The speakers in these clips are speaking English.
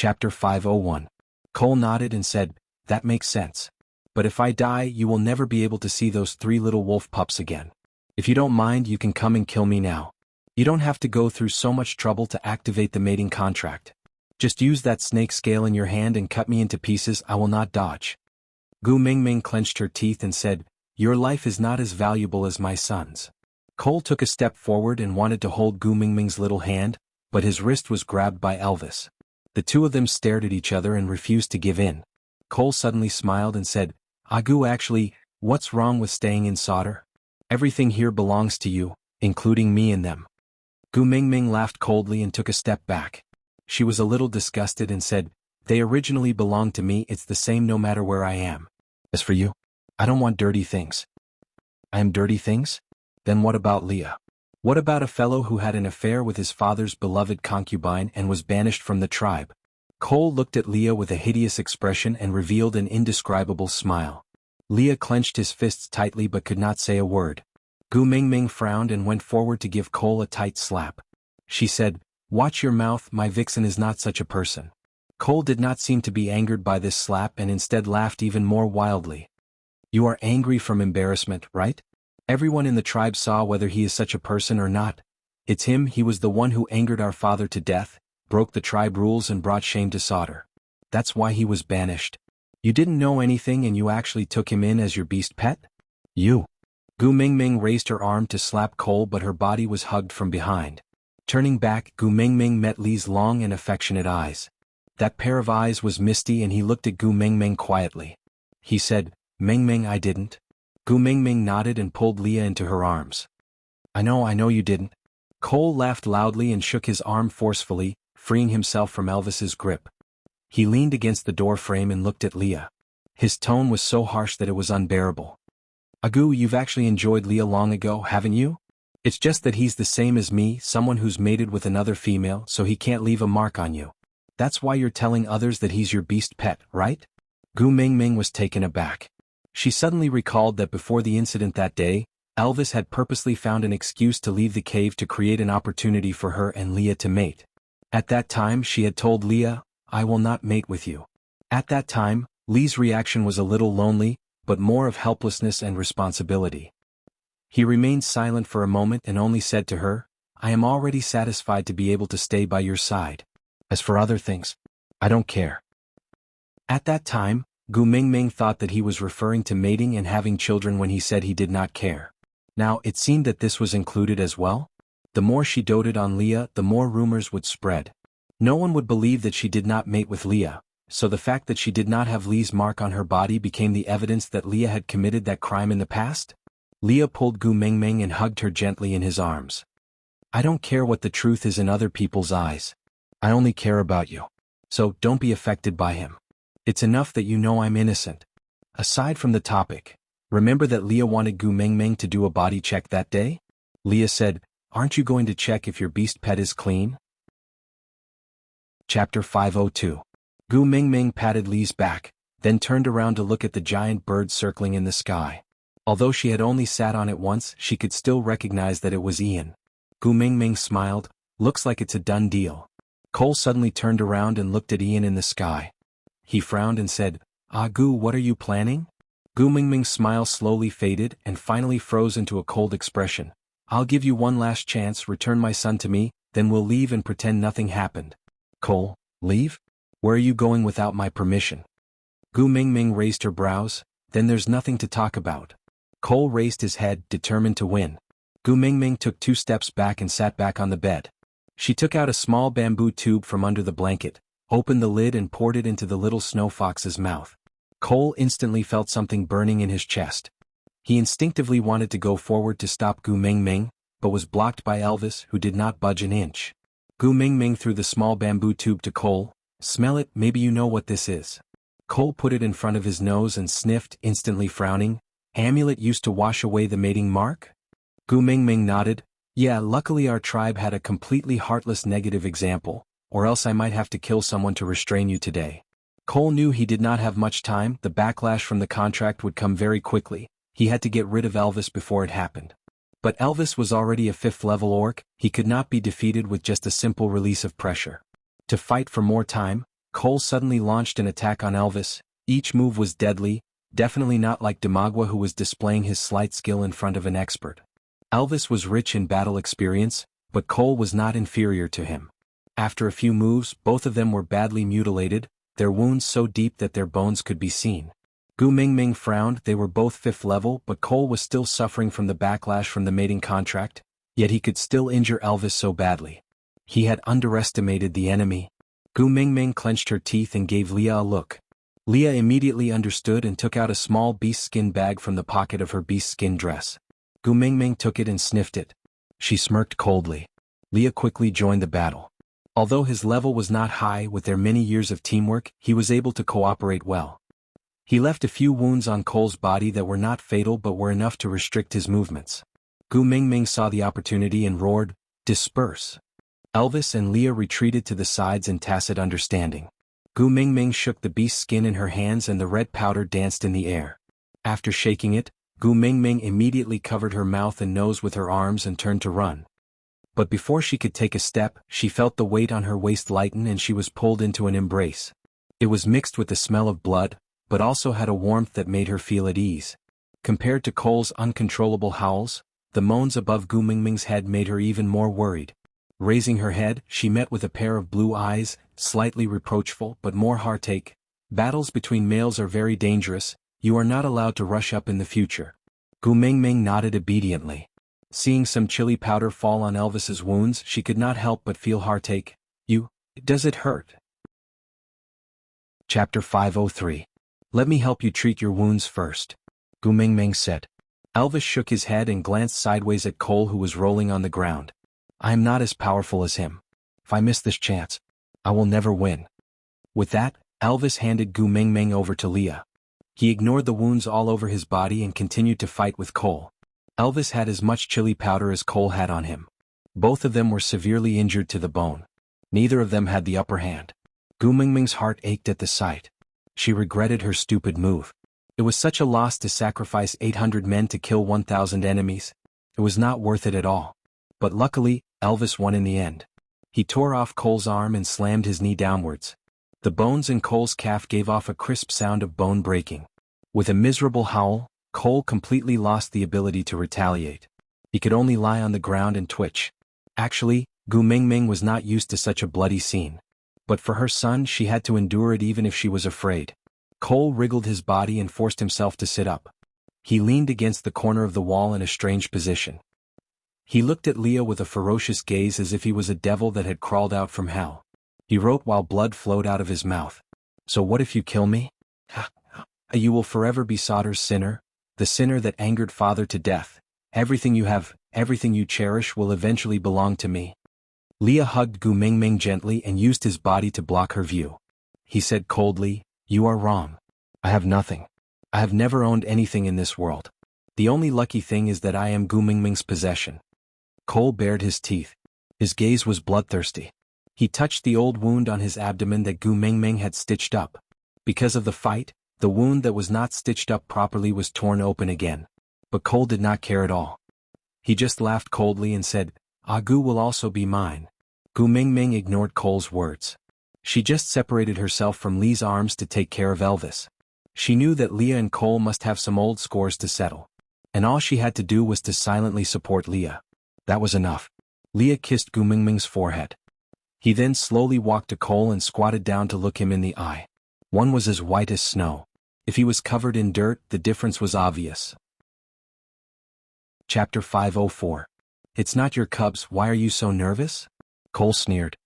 Chapter 501. Cole nodded and said, "That makes sense. But if I die, you will never be able to see those 3 little wolf pups again. If you don't mind, you can come and kill me now. You don't have to go through so much trouble to activate the mating contract. Just use that snake scale in your hand and cut me into pieces. I will not dodge." Gu Mingming clenched her teeth and said, "Your life is not as valuable as my son's." Cole took a step forward and wanted to hold Gu Mingming's little hand, but his wrist was grabbed by Elvis. The two of them stared at each other and refused to give in. Cole suddenly smiled and said, "Gu, actually, what's wrong with staying in solder? Everything here belongs to you, including me and them." Gu Mingming laughed coldly and took a step back. She was a little disgusted and said, "They originally belonged to me. It's the same no matter where I am. As for you, I don't want dirty things." "I am dirty things? Then what about Leah? What about a fellow who had an affair with his father's beloved concubine and was banished from the tribe?" Cole looked at Leah with a hideous expression and revealed an indescribable smile. Leah clenched his fists tightly but could not say a word. Gu Mingming frowned and went forward to give Cole a tight slap. She said, "Watch your mouth, my vixen is not such a person." Cole did not seem to be angered by this slap and instead laughed even more wildly. "You are angry from embarrassment, right? Everyone in the tribe saw whether he is such a person or not. It's him. He was the one who angered our father to death, broke the tribe rules and brought shame to solder. That's why he was banished. You didn't know anything and you actually took him in as your beast pet? You." Gu Mingming raised her arm to slap Cole, but her body was hugged from behind. Turning back, Gu Mingming met Li's long and affectionate eyes. That pair of eyes was misty and he looked at Gu Mingming quietly. He said, "Mingming, I didn't." Gu Mingming nodded and pulled Leah into her arms. I know you didn't." Cole laughed loudly and shook his arm forcefully, freeing himself from Elvis's grip. He leaned against the door frame and looked at Leah. His tone was so harsh that it was unbearable. "Gu, you've actually enjoyed Leah long ago, haven't you? It's just that he's the same as me, someone who's mated with another female, so he can't leave a mark on you. That's why you're telling others that he's your beast pet, right?" Gu Mingming was taken aback. She suddenly recalled that before the incident that day, Elvis had purposely found an excuse to leave the cave to create an opportunity for her and Leah to mate. At that time she had told Leah, "I will not mate with you." At that time, Lee's reaction was a little lonely, but more of helplessness and responsibility. He remained silent for a moment and only said to her, "I am already satisfied to be able to stay by your side. As for other things, I don't care." At that time, Gu Mingming thought that he was referring to mating and having children when he said he did not care. Now it seemed that this was included as well. The more she doted on Leah, the more rumors would spread. No one would believe that she did not mate with Leah, so the fact that she did not have Lee's mark on her body became the evidence that Leah had committed that crime in the past. Leah pulled Gu Mingming and hugged her gently in his arms. "I don't care what the truth is in other people's eyes. I only care about you. So don't be affected by him. It's enough that you know I'm innocent. Aside from the topic, remember that Leah wanted Gu Mingming to do a body check that day?" Leah said, "Aren't you going to check if your beast pet is clean?" Chapter 502. Gu Mingming patted Lee's back, then turned around to look at the giant bird circling in the sky. Although she had only sat on it once, she could still recognize that it was Ian. Gu Mingming smiled, "Looks like it's a done deal." Cole suddenly turned around and looked at Ian in the sky. He frowned and said, Gu, what are you planning?" Gu Mingming's smile slowly faded and finally froze into a cold expression. "I'll give you one last chance, return my son to me, then we'll leave and pretend nothing happened." "Cole, leave? Where are you going without my permission?" Gu Mingming raised her brows. "Then there's nothing to talk about." Cole raised his head, determined to win. Gu Mingming took 2 steps back and sat back on the bed. She took out a small bamboo tube from under the blanket, opened the lid and poured it into the little snow fox's mouth. Cole instantly felt something burning in his chest. He instinctively wanted to go forward to stop Gu Mingming, but was blocked by Elvis, who did not budge an inch. Gu Mingming threw the small bamboo tube to Cole. "Smell it, maybe you know what this is." Cole put it in front of his nose and sniffed, instantly frowning. "Amulet used to wash away the mating mark?" Gu Mingming nodded. "Yeah, luckily our tribe had a completely heartless negative example, or else I might have to kill someone to restrain you today." Cole knew he did not have much time. The backlash from the contract would come very quickly. He had to get rid of Elvis before it happened. But Elvis was already a 5th-level orc. He could not be defeated with just a simple release of pressure. To fight for more time, Cole suddenly launched an attack on Elvis. Each move was deadly, definitely not like Demagua, who was displaying his slight skill in front of an expert. Elvis was rich in battle experience, but Cole was not inferior to him. After a few moves, both of them were badly mutilated, their wounds so deep that their bones could be seen. Gu Mingming frowned. They were both 5th level, but Cole was still suffering from the backlash from the mating contract, yet he could still injure Elvis so badly. He had underestimated the enemy. Gu Mingming clenched her teeth and gave Leah a look. Leah immediately understood and took out a small beast skin bag from the pocket of her beast skin dress. Gu Mingming took it and sniffed it. She smirked coldly. Leah quickly joined the battle. Although his level was not high, with their many years of teamwork, he was able to cooperate well. He left a few wounds on Cole's body that were not fatal but were enough to restrict his movements. Gu Mingming saw the opportunity and roared, "Disperse!" Elvis and Leah retreated to the sides in tacit understanding. Gu Mingming shook the beast skin in her hands and the red powder danced in the air. After shaking it, Gu Mingming immediately covered her mouth and nose with her arms and turned to run. But before she could take a step, she felt the weight on her waist lighten and she was pulled into an embrace. It was mixed with the smell of blood, but also had a warmth that made her feel at ease. Compared to Cole's uncontrollable howls, the moans above Gu Mingming's head made her even more worried. Raising her head, she met with a pair of blue eyes, slightly reproachful but more heartache. "Battles between males are very dangerous, you are not allowed to rush up in the future." Gu Mingming nodded obediently. Seeing some chili powder fall on Elvis's wounds, she could not help but feel heartache. Does it hurt?" Chapter 503. "Let me help you treat your wounds first," Gu Mingming said. Elvis shook his head and glanced sideways at Cole, who was rolling on the ground. "I am not as powerful as him. If I miss this chance, I will never win." With that, Elvis handed Gu Mingming over to Leah. He ignored the wounds all over his body and continued to fight with Cole. Elvis had as much chili powder as Cole had on him. Both of them were severely injured to the bone. Neither of them had the upper hand. Gu Mingming's heart ached at the sight. She regretted her stupid move. It was such a loss to sacrifice 800 men to kill 1,000 enemies. It was not worth it at all. But luckily, Elvis won in the end. He tore off Cole's arm and slammed his knee downwards. The bones in Cole's calf gave off a crisp sound of bone breaking. With a miserable howl, Cole completely lost the ability to retaliate. He could only lie on the ground and twitch. Actually, Gu Mingming was not used to such a bloody scene. But for her son, she had to endure it even if she was afraid. Cole wriggled his body and forced himself to sit up. He leaned against the corner of the wall in a strange position. He looked at Leah with a ferocious gaze as if he was a devil that had crawled out from hell. He wrote while blood flowed out of his mouth. "So what if you kill me? You will forever be Sauter's sinner, the sinner that angered father to death. Everything you have, everything you cherish will eventually belong to me." Leah hugged Gu Mingming gently and used his body to block her view. He said coldly, "You are wrong. I have nothing. I have never owned anything in this world. The only lucky thing is that I am Gu Mingming's possession." Cole bared his teeth. His gaze was bloodthirsty. He touched the old wound on his abdomen that Gu Mingming had stitched up. Because of the fight, the wound that was not stitched up properly was torn open again. But Cole did not care at all. He just laughed coldly and said, "Gu will also be mine." Gu Mingming ignored Cole's words. She just separated herself from Lee's arms to take care of Elvis. She knew that Leah and Cole must have some old scores to settle. And all she had to do was to silently support Leah. That was enough. Leah kissed Gu Mingming's forehead. He then slowly walked to Cole and squatted down to look him in the eye. One was as white as snow. If he was covered in dirt, the difference was obvious. Chapter 504. "It's not your cubs, why are you so nervous?" Cole sneered.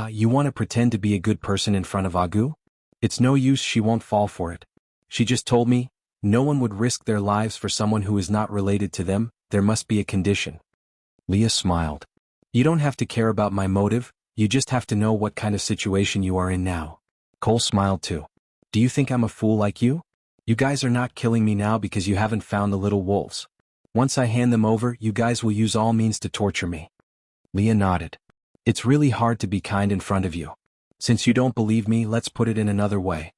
You want to pretend to be a good person in front of Agu? It's no use, she won't fall for it. She just told me, no one would risk their lives for someone who is not related to them, there must be a condition." Leah smiled. "You don't have to care about my motive, you just have to know what kind of situation you are in now." Cole smiled too. "Do you think I'm a fool like you? You guys are not killing me now because you haven't found the little wolves. Once I hand them over, you guys will use all means to torture me." Leah nodded. "It's really hard to be kind in front of you. Since you don't believe me, let's put it in another way."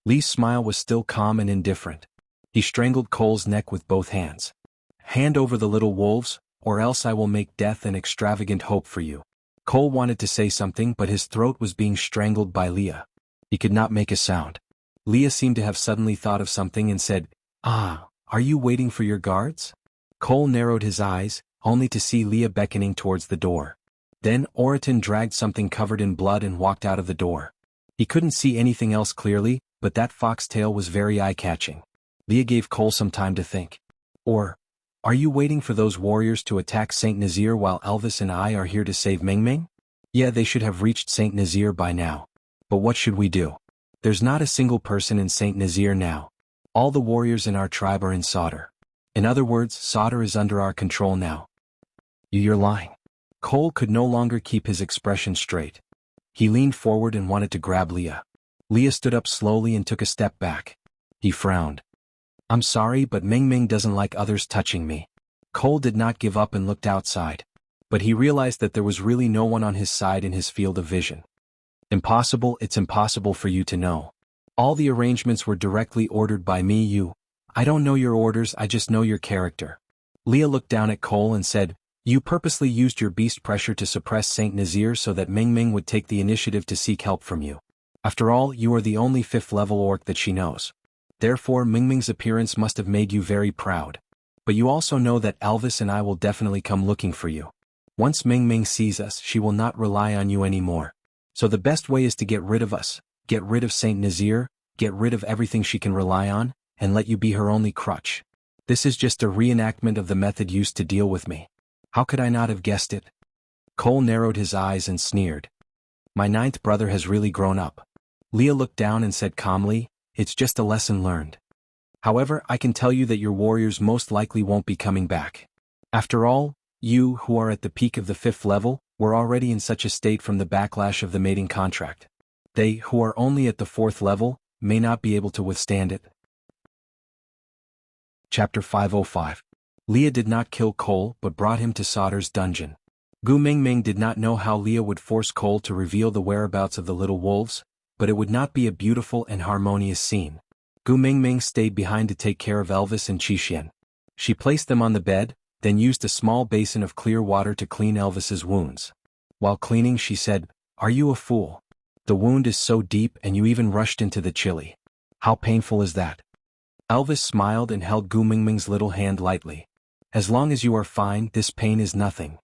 Lee's smile was still calm and indifferent. He strangled Cole's neck with both hands. "Hand over the little wolves, or else I will make death an extravagant hope for you." Cole wanted to say something, but his throat was being strangled by Leah. He could not make a sound. Leah seemed to have suddenly thought of something and said, "Ah, are you waiting for your guards?" Cole narrowed his eyes, only to see Leah beckoning towards the door. Then Oriton dragged something covered in blood and walked out of the door. He couldn't see anything else clearly, but that foxtail was very eye-catching. Leah gave Cole some time to think. Or, are you waiting for those warriors to attack St. Nazir while Elvis and I are here to save Ming Ming? Yeah, they should have reached St. Nazir by now. But what should we do? There's not a single person in St. Nazir now. All the warriors in our tribe are in Sauder. In other words, Sauder is under our control now. You're lying. Cole could no longer keep his expression straight. He leaned forward and wanted to grab Leah. Leah stood up slowly and took a step back. He frowned. I'm sorry, but Ming Ming doesn't like others touching me. Cole did not give up and looked outside. But he realized that there was really no one on his side in his field of vision. Impossible, it's impossible for you to know. All the arrangements were directly ordered by me. I don't know your orders, I just know your character. Leah looked down at Cole and said, you purposely used your beast pressure to suppress St. Nazir so that Ming Ming would take the initiative to seek help from you. After all, you are the only 5th level orc that she knows. Therefore Ming Ming's appearance must have made you very proud. But you also know that Elvis and I will definitely come looking for you. Once Ming Ming sees us, she will not rely on you anymore. So the best way is to get rid of us, get rid of St. Nazir, get rid of everything she can rely on, and let you be her only crutch. This is just a reenactment of the method used to deal with me. How could I not have guessed it? Cole narrowed his eyes and sneered. My 9th brother has really grown up. Leah looked down and said calmly, it's just a lesson learned. However, I can tell you that your warriors most likely won't be coming back. After all, you, who are at the peak of the 5th level, were already in such a state from the backlash of the mating contract. They, who are only at the 4th level, may not be able to withstand it. Chapter 505. Leah did not kill Cole but brought him to Sauder's dungeon. Gu Mingming did not know how Leah would force Cole to reveal the whereabouts of the little wolves, but it would not be a beautiful and harmonious scene. Gu Mingming stayed behind to take care of Elvis and Qixian. She placed them on the bed, then used a small basin of clear water to clean Elvis's wounds. While cleaning she said, are you a fool? The wound is so deep and you even rushed into the chili. How painful is that? Elvis smiled and held Gu Mingming's little hand lightly. As long as you are fine, this pain is nothing.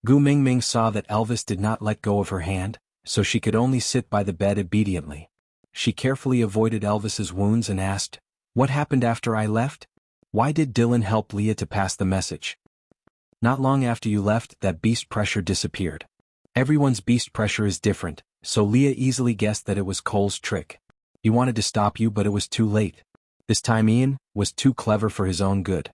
Gu Mingming saw that Elvis did not let go of her hand, so she could only sit by the bed obediently. She carefully avoided Elvis's wounds and asked, what happened after I left? Why did Dylan help Leah to pass the message? Not long after you left, that beast pressure disappeared. Everyone's beast pressure is different, so Leah easily guessed that it was Cole's trick. He wanted to stop you, but it was too late. This time Ian was too clever for his own good.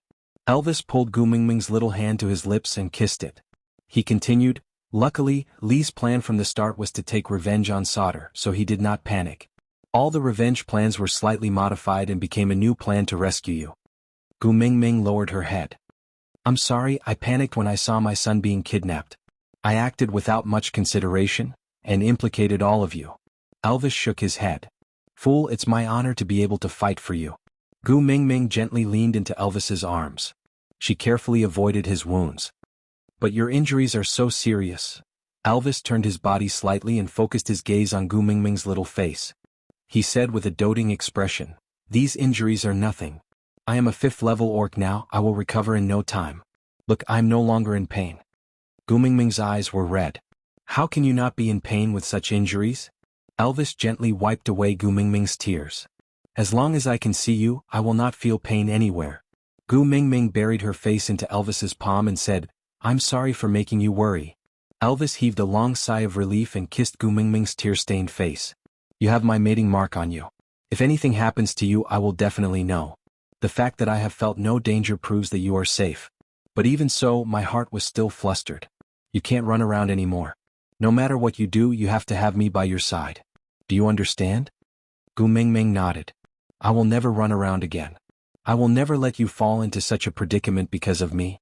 Elvis pulled Gu Mingming's little hand to his lips and kissed it. He continued, luckily, Lee's plan from the start was to take revenge on Sauder, so he did not panic. All the revenge plans were slightly modified and became a new plan to rescue you. Gu Mingming lowered her head. I'm sorry, I panicked when I saw my son being kidnapped. I acted without much consideration, and implicated all of you. Elvis shook his head. Fool, it's my honor to be able to fight for you. Gu Mingming gently leaned into Elvis's arms. She carefully avoided his wounds. But your injuries are so serious. Elvis turned his body slightly and focused his gaze on Gu Mingming's little face. He said with a doting expression, these injuries are nothing. I am a 5th level orc now, I will recover in no time. Look, I'm no longer in pain. Gu Mingming's eyes were red. How can you not be in pain with such injuries? Elvis gently wiped away Gu Mingming's tears. As long as I can see you, I will not feel pain anywhere. Gu Mingming buried her face into Elvis's palm and said, I'm sorry for making you worry. Elvis heaved a long sigh of relief and kissed Gu Mingming's tear-stained face. You have my mating mark on you. If anything happens to you, I will definitely know. The fact that I have felt no danger proves that you are safe. But even so, my heart was still flustered. You can't run around anymore. No matter what you do, you have to have me by your side. Do you understand? Gu Mingming nodded. I will never run around again. I will never let you fall into such a predicament because of me.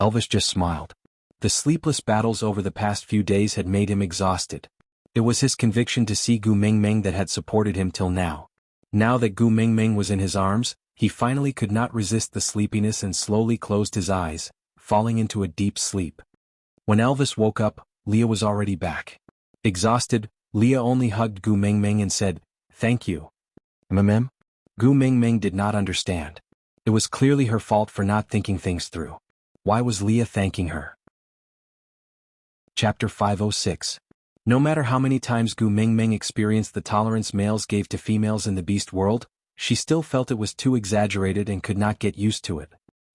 Elvis just smiled. The sleepless battles over the past few days had made him exhausted. It was his conviction to see Gu Mingming that had supported him till now. Now that Gu Mingming was in his arms, he finally could not resist the sleepiness and slowly closed his eyes, falling into a deep sleep. When Elvis woke up, Leah was already back. Exhausted, Leah only hugged Gu Mingming and said, Thank you. Mm. Gu Mingming did not understand. It was clearly her fault for not thinking things through. Why was Leah thanking her? Chapter 506. No matter how many times Gu Mingming experienced the tolerance males gave to females in the beast world, she still felt it was too exaggerated and could not get used to it.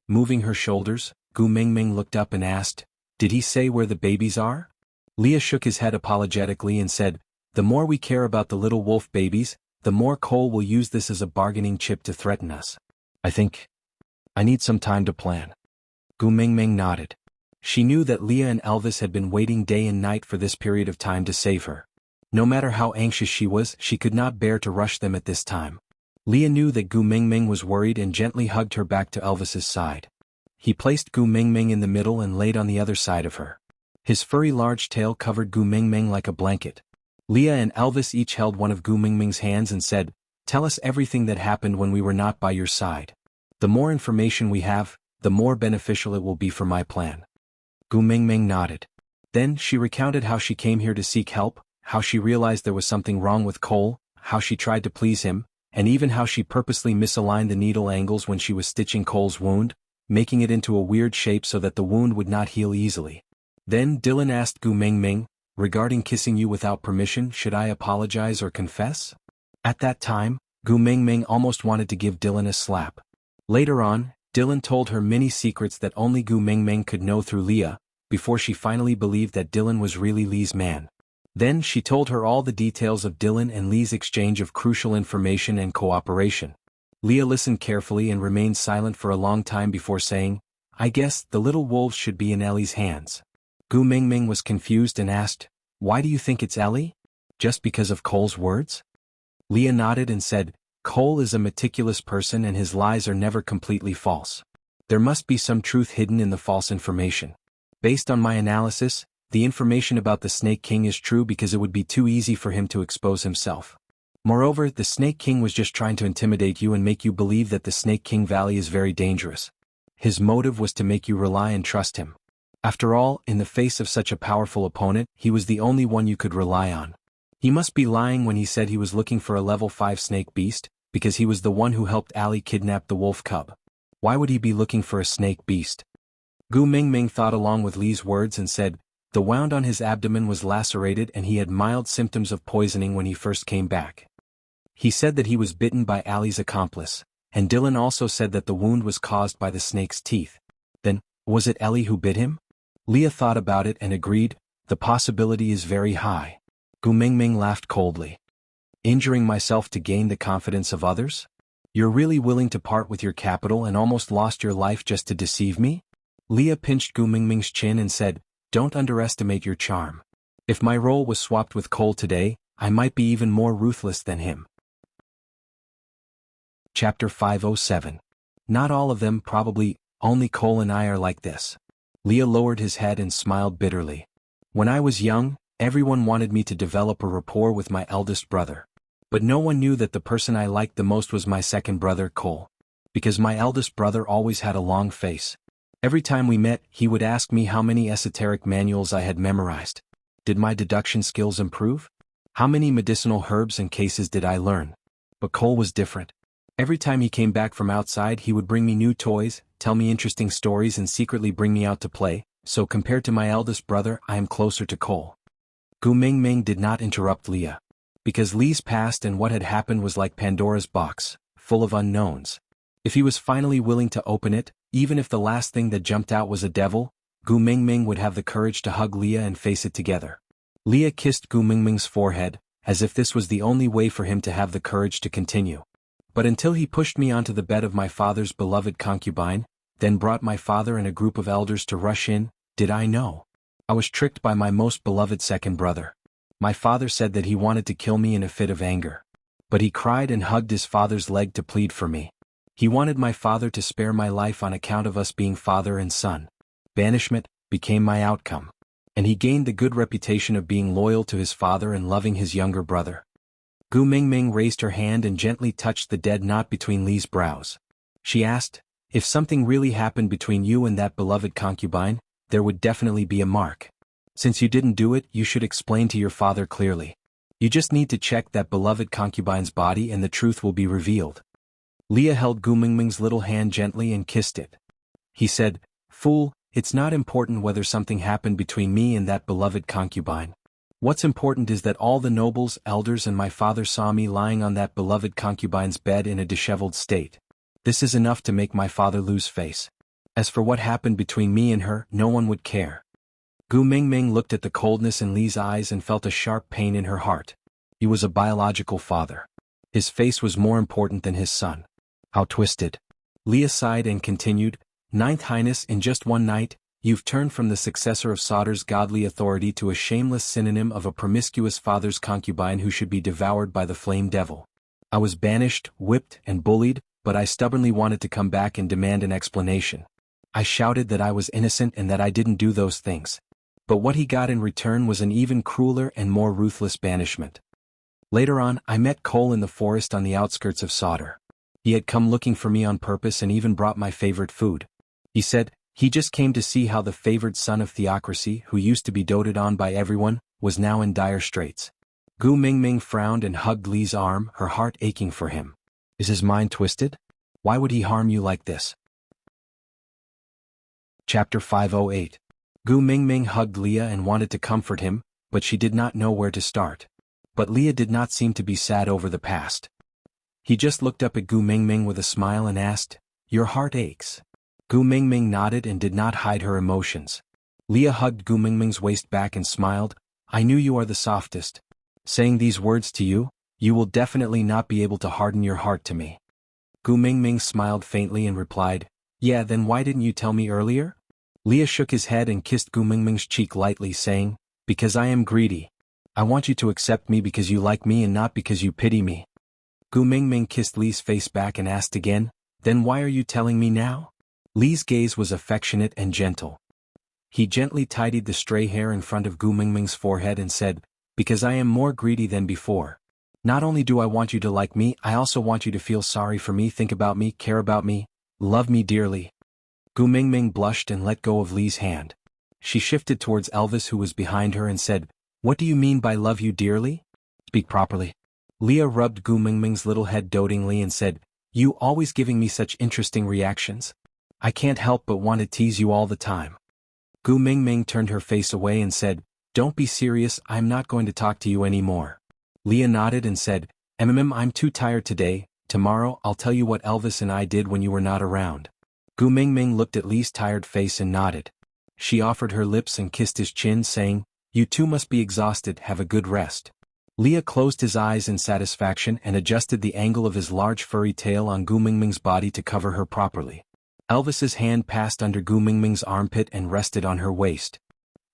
Moving her shoulders, Gu Mingming looked up and asked, "Did he say where the babies are?" Leah shook his head apologetically and said, "The more we care about the little wolf babies, the more Cole will use this as a bargaining chip to threaten us. I need some time to plan." Gu Mingming nodded. She knew that Leah and Elvis had been waiting day and night for this period of time to save her. No matter how anxious she was, she could not bear to rush them at this time. Leah knew that Gu Mingming was worried and gently hugged her back to Elvis's side. He placed Gu Mingming in the middle and laid on the other side of her. His furry large tail covered Gu Mingming like a blanket. Leah and Elvis each held one of Gu Mingming's hands and said, "Tell us everything that happened when we were not by your side. The more information we have, the more beneficial it will be for my plan." Gu Mingming nodded. Then she recounted how she came here to seek help, how she realized there was something wrong with Cole, how she tried to please him, and even how she purposely misaligned the needle angles when she was stitching Cole's wound, making it into a weird shape so that the wound would not heal easily. Then Dylan asked Gu Mingming, "Regarding kissing you without permission, should I apologize or confess?" At that time, Gu Mingming almost wanted to give Dylan a slap. Later on, Dylan told her many secrets that only Gu Mingming could know through Leah, before she finally believed that Dylan was really Lee's man. Then she told her all the details of Dylan and Lee's exchange of crucial information and cooperation. Leah listened carefully and remained silent for a long time before saying, "I guess the little wolves should be in Ellie's hands." Gu Mingming was confused and asked, "Why do you think it's Ellie? Just because of Cole's words?" Leah nodded and said, "Cole is a meticulous person and his lies are never completely false. There must be some truth hidden in the false information. Based on my analysis, the information about the Snake King is true because it would be too easy for him to expose himself. Moreover, the Snake King was just trying to intimidate you and make you believe that the Snake King Valley is very dangerous. His motive was to make you rely and trust him. After all, in the face of such a powerful opponent, he was the only one you could rely on. He must be lying when he said he was looking for a level 5 snake beast, because he was the one who helped Allie kidnap the wolf cub. Why would he be looking for a snake beast?" Gu Mingming thought along with Lee's words and said, "The wound on his abdomen was lacerated and he had mild symptoms of poisoning when he first came back. He said that he was bitten by Allie's accomplice, and Dylan also said that the wound was caused by the snake's teeth. Then, was it Ellie who bit him?" Leah thought about it and agreed, "The possibility is very high." Gu Mingming laughed coldly. "Injuring myself to gain the confidence of others? You're really willing to part with your capital and almost lost your life just to deceive me?" Leah pinched Gu Mingming's chin and said, "Don't underestimate your charm. If my role was swapped with Cole today, I might be even more ruthless than him." Chapter 507. Not all of them, probably, only Cole and I are like this. Leah lowered his head and smiled bitterly. "When I was young, everyone wanted me to develop a rapport with my eldest brother. But no one knew that the person I liked the most was my second brother, Cole. Because my eldest brother always had a long face. Every time we met, he would ask me how many esoteric manuals I had memorized. Did my deduction skills improve? How many medicinal herbs and cases did I learn? But Cole was different. Every time he came back from outside, he would bring me new toys, tell me interesting stories and secretly bring me out to play, so compared to my eldest brother, I am closer to Cole." Gu Mingming did not interrupt Leah. Because Lee's past and what had happened was like Pandora's box, full of unknowns. If he was finally willing to open it, even if the last thing that jumped out was a devil, Gu Mingming would have the courage to hug Leah and face it together. Leah kissed Gu Mingming's forehead, as if this was the only way for him to have the courage to continue. "But until he pushed me onto the bed of my father's beloved concubine, then brought my father and a group of elders to rush in, did I know? I was tricked by my most beloved second brother. My father said that he wanted to kill me in a fit of anger. But he cried and hugged his father's leg to plead for me. He wanted my father to spare my life on account of us being father and son. Banishment became my outcome. And he gained the good reputation of being loyal to his father and loving his younger brother." Gu Mingming raised her hand and gently touched the dead knot between Lee's brows. She asked, "If something really happened between you and that beloved concubine, there would definitely be a mark. Since you didn't do it, you should explain to your father clearly. You just need to check that beloved concubine's body and the truth will be revealed. Leah held Gu Mingming's little hand gently and kissed it. He said, "Fool, it's not important whether something happened between me and that beloved concubine. What's important is that all the nobles, elders and my father saw me lying on that beloved concubine's bed in a disheveled state. This is enough to make my father lose face. As for what happened between me and her, no one would care." Gu Mingming looked at the coldness in Li's eyes and felt a sharp pain in her heart. He was a biological father. His face was more important than his son. How twisted. Leah sighed and continued, "Ninth Highness, in just one night, you've turned from the successor of Sauter's godly authority to a shameless synonym of a promiscuous father's concubine who should be devoured by the flame devil. I was banished, whipped, and bullied, but I stubbornly wanted to come back and demand an explanation. I shouted that I was innocent and that I didn't do those things. But what he got in return was an even crueler and more ruthless banishment. Later on, I met Cole in the forest on the outskirts of Sauter. He had come looking for me on purpose and even brought my favorite food. He said, he just came to see how the favored son of theocracy, who used to be doted on by everyone, was now in dire straits." Gu Mingming frowned and hugged Li's arm, her heart aching for him. Is his mind twisted? Why would he harm you like this? Chapter 508. Gu Mingming hugged Leah and wanted to comfort him, but she did not know where to start. But Leah did not seem to be sad over the past. He just looked up at Gu Mingming with a smile and asked, "Your heart aches?" Gu Mingming nodded and did not hide her emotions. Leah hugged Gu Mingming's waist back and smiled, "I knew you are the softest. Saying these words to you, you will definitely not be able to harden your heart to me." Gu Mingming smiled faintly and replied, "Yeah, then why didn't you tell me earlier?" Leah shook his head and kissed Gu Mingming's cheek lightly, saying, "Because I am greedy. I want you to accept me because you like me and not because you pity me." Gu Mingming kissed Li's face back and asked again, "Then why are you telling me now?" Li's gaze was affectionate and gentle. He gently tidied the stray hair in front of Gu Mingming's forehead and said, "Because I am more greedy than before. Not only do I want you to like me, I also want you to feel sorry for me, think about me, care about me, love me dearly." Gu Mingming blushed and let go of Li's hand. She shifted towards Elvis, who was behind her, and said, "What do you mean by love you dearly? Speak properly." Leah rubbed Gu Mingming's little head dotingly and said, "You always giving me such interesting reactions. I can't help but want to tease you all the time." Gu Mingming turned her face away and said, "Don't be serious, I'm not going to talk to you anymore." Leah nodded and said, I'm too tired today, tomorrow I'll tell you what Elvis and I did when you were not around." Gu Mingming looked at Li's tired face and nodded. She offered her lips and kissed his chin, saying, "You too must be exhausted, have a good rest." Leah closed his eyes in satisfaction and adjusted the angle of his large furry tail on Gu Mingming's body to cover her properly. Elvis's hand passed under Gu Mingming's armpit and rested on her waist.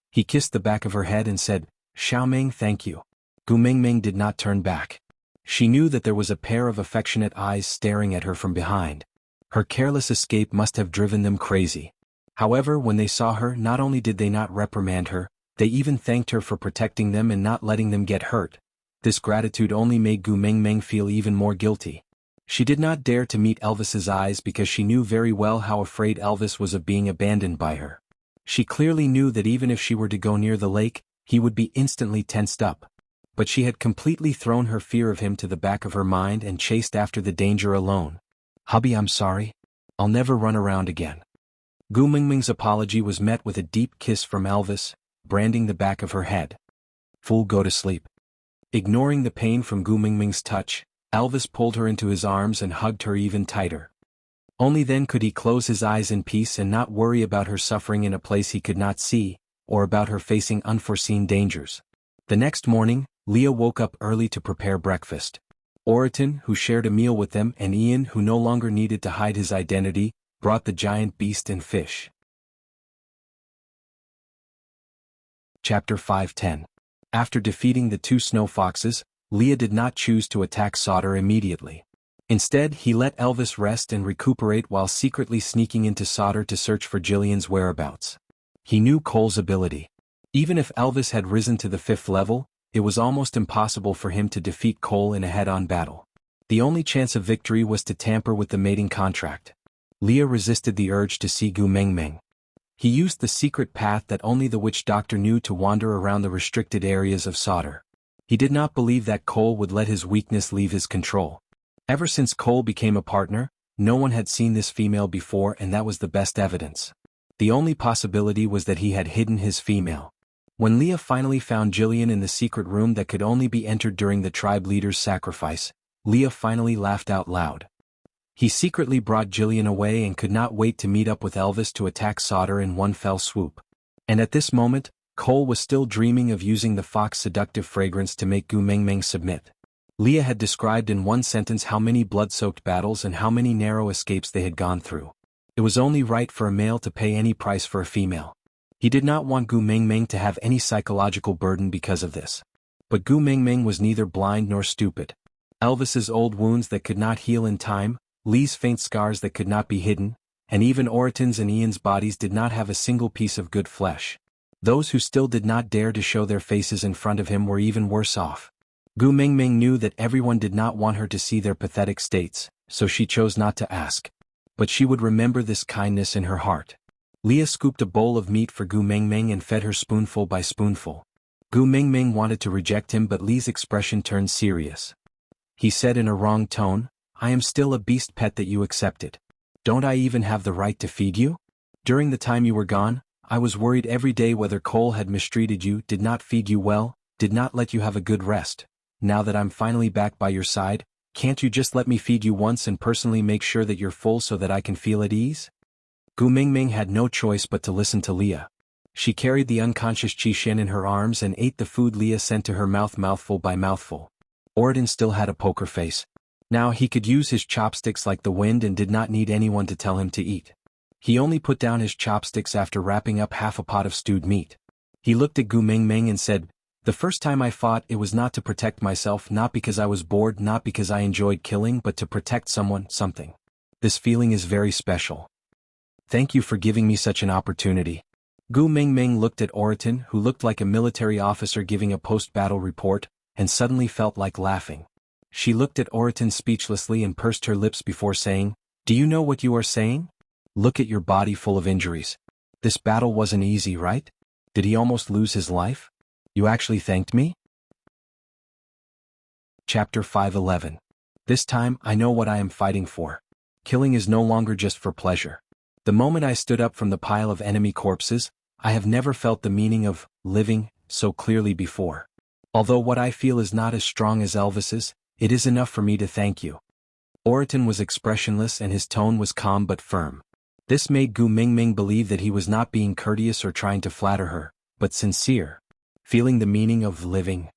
He kissed the back of her head and said, "Xiaoming, thank you." Gu Mingming did not turn back. She knew that there was a pair of affectionate eyes staring at her from behind. Her careless escape must have driven them crazy. However, when they saw her, not only did they not reprimand her, they even thanked her for protecting them and not letting them get hurt. This gratitude only made Gu Mingming feel even more guilty. She did not dare to meet Elvis's eyes because she knew very well how afraid Elvis was of being abandoned by her. She clearly knew that even if she were to go near the lake, he would be instantly tensed up. But she had completely thrown her fear of him to the back of her mind and chased after the danger alone. "Hubby, I'm sorry. I'll never run around again." Gu Mingming's apology was met with a deep kiss from Elvis, branding the back of her head. "Fool, go to sleep." Ignoring the pain from Gu Mingming's touch, Elvis pulled her into his arms and hugged her even tighter. Only then could he close his eyes in peace and not worry about her suffering in a place he could not see, or about her facing unforeseen dangers. The next morning, Leah woke up early to prepare breakfast. Oriton, who shared a meal with them, and Ian, who no longer needed to hide his identity, brought the giant beast and fish. Chapter 510. After defeating the two snow foxes, Leah did not choose to attack Sauter immediately. Instead, he let Elvis rest and recuperate while secretly sneaking into Sauter to search for Jillian's whereabouts. He knew Cole's ability. Even if Elvis had risen to the 5th level, it was almost impossible for him to defeat Cole in a head-on battle. The only chance of victory was to tamper with the mating contract. Leah resisted the urge to see Gu Mingming. He used the secret path that only the witch doctor knew to wander around the restricted areas of Sauter. He did not believe that Cole would let his weakness leave his control. Ever since Cole became a partner, no one had seen this female before, and that was the best evidence. The only possibility was that he had hidden his female. When Leah finally found Jillian in the secret room that could only be entered during the tribe leader's sacrifice, Leah finally laughed out loud. He secretly brought Jillian away and could not wait to meet up with Elvis to attack Sauter in one fell swoop. And at this moment, Cole was still dreaming of using the fox seductive fragrance to make Gu Mengmeng submit. Leah had described in one sentence how many blood-soaked battles and how many narrow escapes they had gone through. It was only right for a male to pay any price for a female. He did not want Gu Mengmeng to have any psychological burden because of this. But Gu Mengmeng was neither blind nor stupid. Elvis's old wounds that could not heal in time, Lee's faint scars that could not be hidden, and even Oriton's and Ian's bodies did not have a single piece of good flesh. Those who still did not dare to show their faces in front of him were even worse off. Gu Mengmeng knew that everyone did not want her to see their pathetic states, so she chose not to ask. But she would remember this kindness in her heart. Leah scooped a bowl of meat for Gu Mengmeng and fed her spoonful by spoonful. Gu Mengmeng wanted to reject him, but Lee's expression turned serious. He said in a wrong tone, "I am still a beast pet that you accepted. Don't I even have the right to feed you? During the time you were gone, I was worried every day whether Cole had mistreated you, did not feed you well, did not let you have a good rest. Now that I'm finally back by your side, can't you just let me feed you once and personally make sure that you're full so that I can feel at ease?" Gu Mengmeng had no choice but to listen to Leah. She carried the unconscious Qixin in her arms and ate the food Leah sent to her mouth mouthful by mouthful. Oriton still had a poker face. Now he could use his chopsticks like the wind and did not need anyone to tell him to eat. He only put down his chopsticks after wrapping up half a pot of stewed meat. He looked at Gu Mengmeng and said, "The first time I fought, it was not to protect myself, not because I was bored, not because I enjoyed killing, but to protect someone, something. This feeling is very special. Thank you for giving me such an opportunity." Gu Mengmeng looked at Oriton, who looked like a military officer giving a post-battle report, and suddenly felt like laughing. She looked at Oriton speechlessly and pursed her lips before saying, "Do you know what you are saying? Look at your body full of injuries. This battle wasn't easy, right? Did he almost lose his life? You actually thanked me?" Chapter 5:11. This time, I know what I am fighting for. Killing is no longer just for pleasure. The moment I stood up from the pile of enemy corpses, I have never felt the meaning of living so clearly before. Although what I feel is not as strong as Elvis's, it is enough for me to thank you. Oriton was expressionless and his tone was calm but firm. This made Gu Mengmeng believe that he was not being courteous or trying to flatter her, but sincere. Feeling the meaning of living.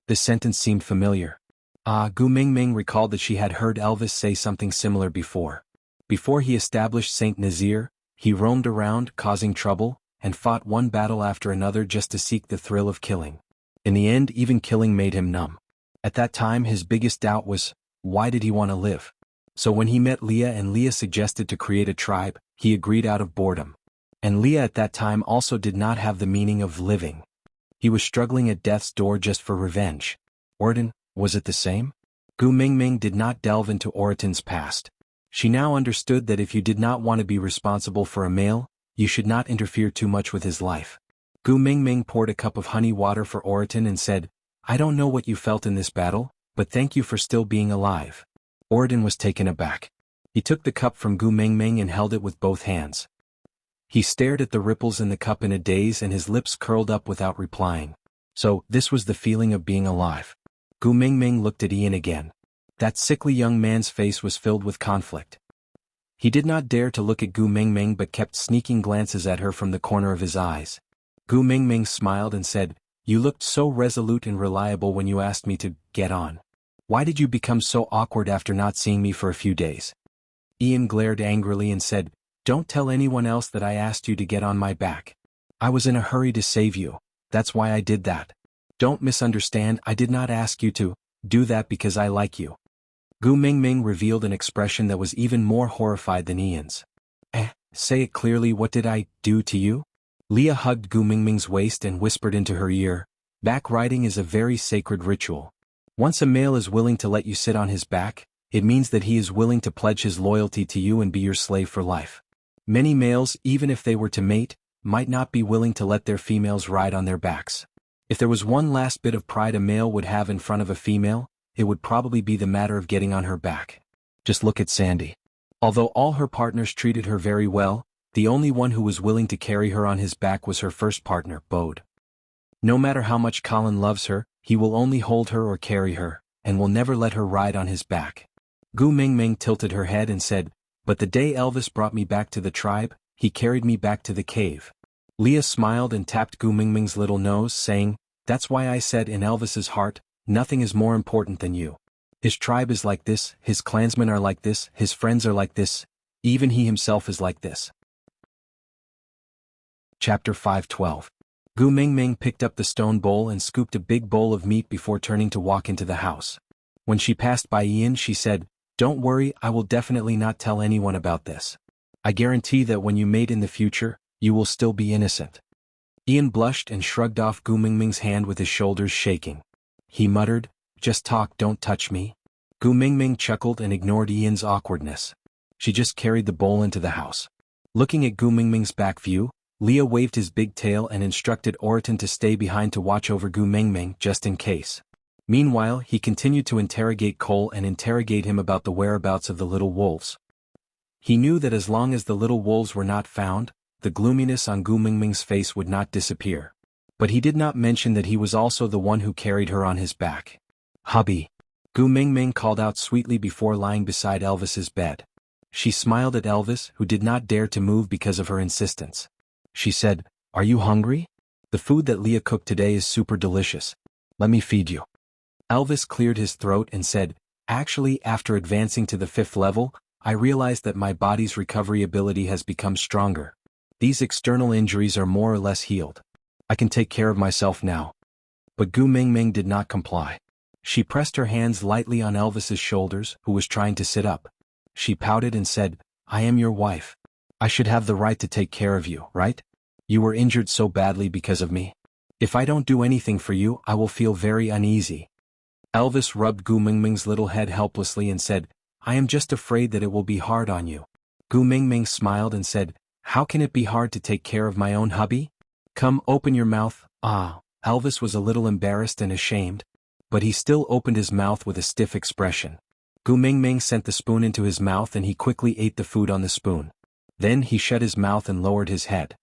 This sentence seemed familiar. Gu Mengmeng recalled that she had heard Elvis say something similar before. Before he established Saint Nazir, he roamed around, causing trouble, and fought one battle after another just to seek the thrill of killing. In the end, even killing made him numb. At that time, his biggest doubt was, why did he want to live? So when he met Leah and Leah suggested to create a tribe, he agreed out of boredom. And Leah at that time also did not have the meaning of living. He was struggling at death's door just for revenge. Oriton, was it the same? Gu Mengmeng did not delve into Oriton's past. She now understood that if you did not want to be responsible for a male, you should not interfere too much with his life. Gu Mengmeng poured a cup of honey water for Oriton and said, "I don't know what you felt in this battle, but thank you for still being alive." Oriton was taken aback. He took the cup from Gu Mengmeng and held it with both hands. He stared at the ripples in the cup in a daze and his lips curled up without replying. So, this was the feeling of being alive. Gu Mengmeng looked at Ian again. That sickly young man's face was filled with conflict. He did not dare to look at Gu Mengmeng but kept sneaking glances at her from the corner of his eyes. Gu Mengmeng smiled and said, "You looked so resolute and reliable when you asked me to get on. Why did you become so awkward after not seeing me for a few days?" Ian glared angrily and said, "Don't tell anyone else that I asked you to get on my back. I was in a hurry to save you, that's why I did that. Don't misunderstand, I did not ask you to do that because I like you." Gu Mengmeng revealed an expression that was even more horrified than Ian's. Say it clearly, what did I do to you?" Leah hugged Gu Mengmeng's waist and whispered into her ear, "Back riding is a very sacred ritual. Once a male is willing to let you sit on his back, it means that he is willing to pledge his loyalty to you and be your slave for life. Many males, even if they were to mate, might not be willing to let their females ride on their backs. If there was one last bit of pride a male would have in front of a female, it would probably be the matter of getting on her back. Just look at Sandy. Although all her partners treated her very well, the only one who was willing to carry her on his back was her first partner, Bode. No matter how much Colin loves her, he will only hold her or carry her, and will never let her ride on his back. Gu Mingming tilted her head and said, "But the day Elvis brought me back to the tribe, he carried me back to the cave." Leah smiled and tapped Gu Mingming's little nose, saying, "That's why I said in Elvis's heart, nothing is more important than you. His tribe is like this, his clansmen are like this, his friends are like this, even he himself is like this." Chapter 5:12. Gu Mingming picked up the stone bowl and scooped a big bowl of meat before turning to walk into the house. When she passed by Ian, she said, "Don't worry, I will definitely not tell anyone about this. I guarantee that when you mate in the future, you will still be innocent." Ian blushed and shrugged off Gu Mingming's hand with his shoulders shaking. He muttered, "Just talk, don't touch me." Gu Mingming chuckled and ignored Ian's awkwardness. She just carried the bowl into the house. Looking at Gu Mingming's back view, Leah waved his big tail and instructed Oriton to stay behind to watch over Gu Mingming just in case. Meanwhile, he continued to interrogate Cole and interrogate him about the whereabouts of the little wolves. He knew that as long as the little wolves were not found, the gloominess on Gu Mingming's face would not disappear. But he did not mention that he was also the one who carried her on his back. "Hubby," Gu Mingming called out sweetly before lying beside Elvis's bed. She smiled at Elvis, who did not dare to move because of her insistence. She said, "Are you hungry? The food that Leah cooked today is super delicious. Let me feed you." Elvis cleared his throat and said, "Actually, after advancing to the 5th level, I realized that my body's recovery ability has become stronger. These external injuries are more or less healed. I can take care of myself now." But Gu Mingming did not comply. She pressed her hands lightly on Elvis's shoulders, who was trying to sit up. She pouted and said, "I am your wife. I should have the right to take care of you, right? You were injured so badly because of me. If I don't do anything for you, I will feel very uneasy." Elvis rubbed Gu Mingming's little head helplessly and said, "I am just afraid that it will be hard on you." Gu Mingming smiled and said, "How can it be hard to take care of my own hubby? Come, open your mouth." Elvis was a little embarrassed and ashamed, but he still opened his mouth with a stiff expression. Gu Mingming sent the spoon into his mouth and he quickly ate the food on the spoon. Then he shut his mouth and lowered his head.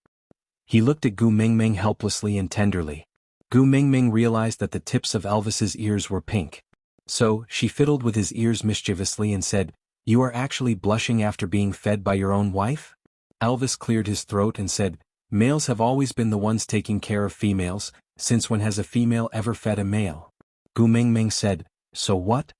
He looked at Gu Mingming helplessly and tenderly. Gu Mingming realized that the tips of Elvis's ears were pink. So, she fiddled with his ears mischievously and said, "You are actually blushing after being fed by your own wife?" Elvis cleared his throat and said, "Males have always been the ones taking care of females, since when has a female ever fed a male?" Gu Mingming said, "So what?